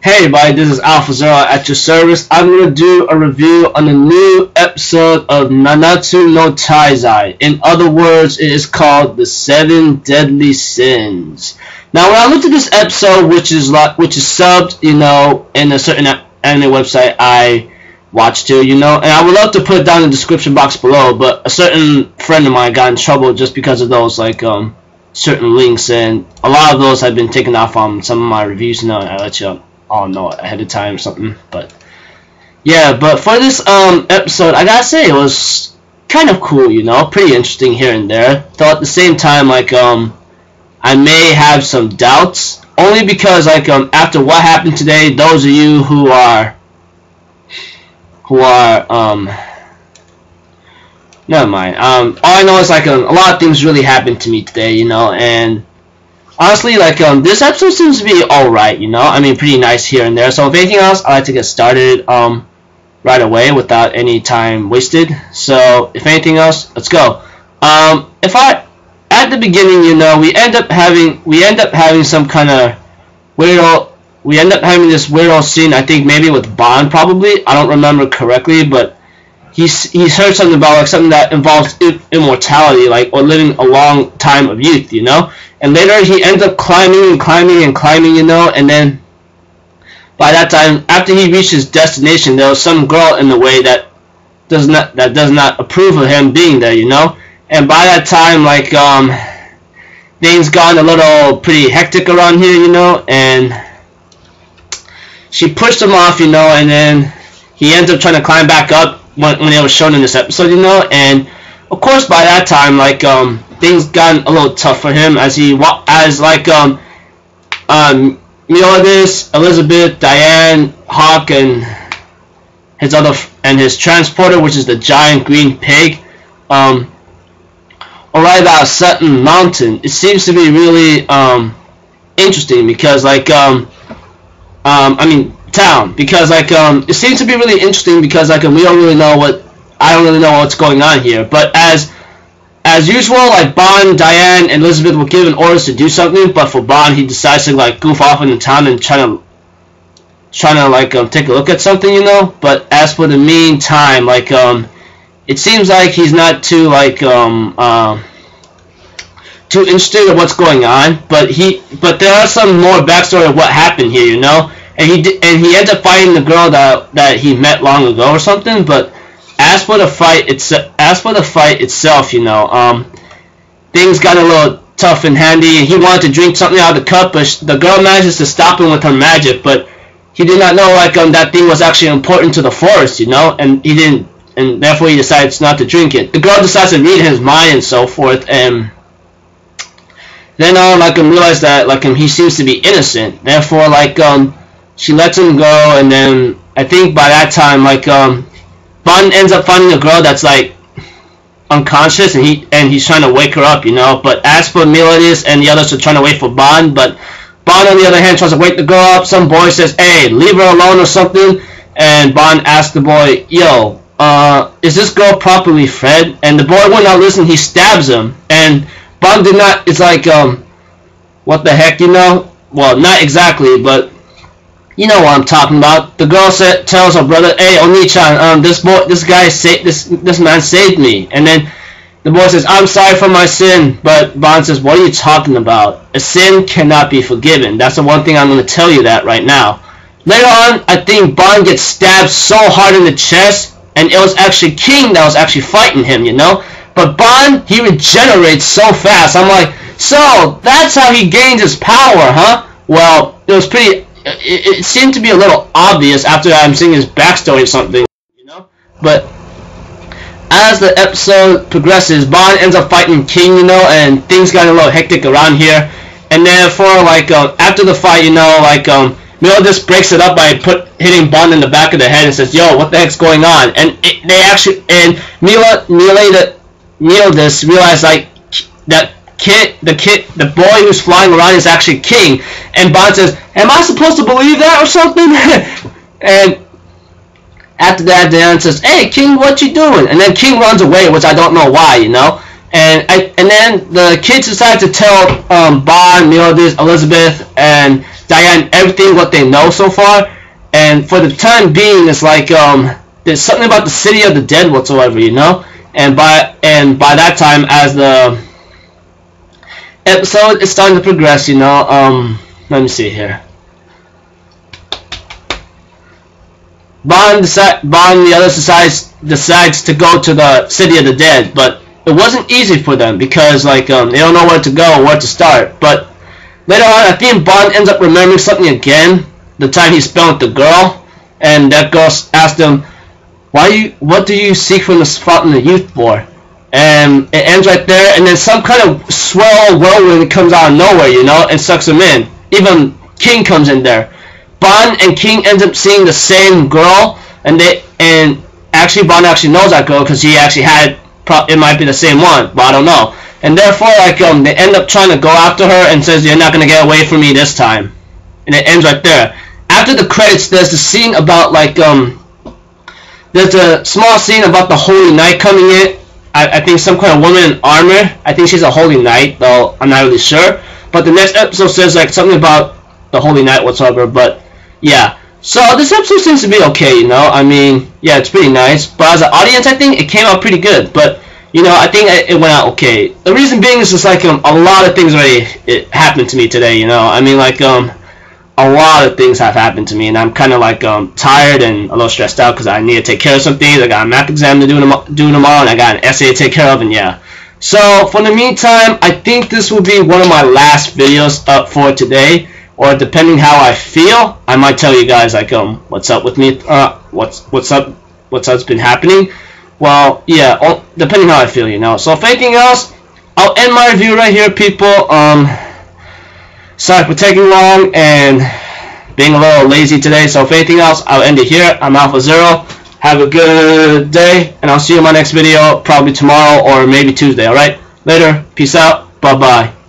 Hey everybody, this is Alpha Zero at your service. I'm going to do a review on a new episode of Nanatsu no Taizai. In other words, it is called The 7 Deadly Sins. Now when I looked at this episode, which is subbed, in a certain anime website I watched to, and I would love to put it down in the description box below, but a certain friend of mine got in trouble just because of those, certain links, and a lot of those have been taken off on some of my reviews, I let you all know ahead of time or something. But yeah, but for this episode, I gotta say it was kind of cool, pretty interesting here and there. Though at the same time, I may have some doubts, only because after what happened today, those of you who are never mind. All I know is a lot of things really happened to me today, and honestly, this episode seems to be alright, I mean, pretty nice here and there. So if anything else, I'd like to get started right away without any time wasted. So if anything else, let's go. At the beginning, we end up having some kind of weirdo. We end up having this weirdo scene, I think maybe with Bond, probably. I don't remember correctly, but he's heard something about something that involves immortality, or living a long time of youth, And later he ends up climbing, and then by that time, after he reached his destination, there was some girl in the way that does not approve of him being there, And by that time, things gone a little pretty hectic around here, and she pushed him off, and then he ends up trying to climb back up when it was shown in this episode, and of course by that time, things gotten a little tough for him as Meliodas, Elizabeth, Diane, Hawk, and his transporter, which is the giant green pig, arrive at a certain mountain. It seems to be really interesting because town, because it seems to be really interesting because I don't really know what's going on here. But as usual, Bond, Diane, and Elizabeth were given orders to do something, but for Bond, he decides to goof off in the town and trying to take a look at something, But as for the meantime, it seems like he's not too too interested in what's going on. But there are some more backstory of what happened here, And he ends up fighting the girl that he met long ago or something. But as for the fight itself, things got a little tough and handy. And he wanted to drink something out of the cup, but the girl manages to stop him with her magic. But he did not know that thing was actually important to the forest, And he didn't, and therefore he decides not to drink it. The girl decides to read his mind and so forth, and then realize that he seems to be innocent. Therefore, she lets him go, and then I think by that time, Bond ends up finding a girl that's unconscious, and he's trying to wake her up, But as for Meliodas and the others are trying to wait for Bond, but Bond on the other hand tries to wake the girl up. Some boy says, "Hey, leave her alone" or something, and Bond asks the boy, "Yo, is this girl properly fed?" And the boy will not listen. He stabs him, and Bond did not. It's what the heck, Well, not exactly, but you know what I'm talking about. The girl tells her brother, "Hey, Oni-chan, this man saved me." And then the boy says, "I'm sorry for my sin." But Bond says, "What are you talking about? A sin cannot be forgiven." That's the one thing I'm going to tell you that right now. Later on, I think Bond gets stabbed so hard in the chest, and it was actually King that was actually fighting him, But Bond, he regenerates so fast. I'm like, so that's how he gains his power, huh? Well, it was pretty. It seemed to be a little obvious after I'm seeing his backstory or something, But as the episode progresses, Bond ends up fighting King, and things got a little hectic around here. And therefore, after the fight, Meliodas breaks it up by hitting Bond in the back of the head and says, "Yo, what the heck's going on?" And Meliodas realized that the boy who's flying around is actually King, and Bond says, "Am I supposed to believe that or something?" And after that, Diane says, "Hey, King, what you doing?" And then King runs away, which I don't know why, And then the kids decide to tell Bond, Meredith, Elizabeth, and Diane everything what they know so far. And for the time being, it's like there's something about the city of the dead whatsoever, you know. And by that time, as the episode is starting to progress, you know, let me see here. Bond the others decides to go to the city of the dead, but it wasn't easy for them because like they don't know where to go or where to start. But later on, I think Bond ends up remembering something again. The time he spent with the girl, and that girl asked him, what do you seek from the fountain of youth for? And it ends right there, and then some kind of swell whirlwind comes out of nowhere, you know, and sucks him in. Even King comes in there. Bond and King ends up seeing the same girl, and actually Bond actually knows that girl because he actually had it might be the same one, but I don't know. And therefore, like they end up trying to go after her and says, "You're not gonna get away from me this time." And it ends right there. After the credits, there's the scene about like there's a small scene about the Holy Knight coming in. I think some kind of woman in armor. I think she's a Holy Knight, though I'm not really sure. But the next episode says like something about the Holy Knight whatsoever. But yeah, so this episode seems to be okay, you know. I mean, yeah, it's pretty nice. But as an audience, I think it came out pretty good. But you know, I think it went out okay. The reason being is just like a lot of things already happened to me today, you know. I mean, like a lot of things have happened to me, and I'm kind of like tired and a little stressed out because I need to take care of some things. I got a math exam to do tomorrow, and I got an essay to take care of, and yeah. So for the meantime, I think this will be one of my last videos up for today, or depending how I feel, I might tell you guys like what's up with me, what's been happening. Well, yeah, depending how I feel, you know. So if anything else, I'll end my review right here, people. Sorry for taking long and being a little lazy today. So if anything else, I'll end it here. I'm Alpha Zero. Have a good day, and I'll see you in my next video, probably tomorrow or maybe Tuesday. Alright? Later. Peace out. Bye-bye.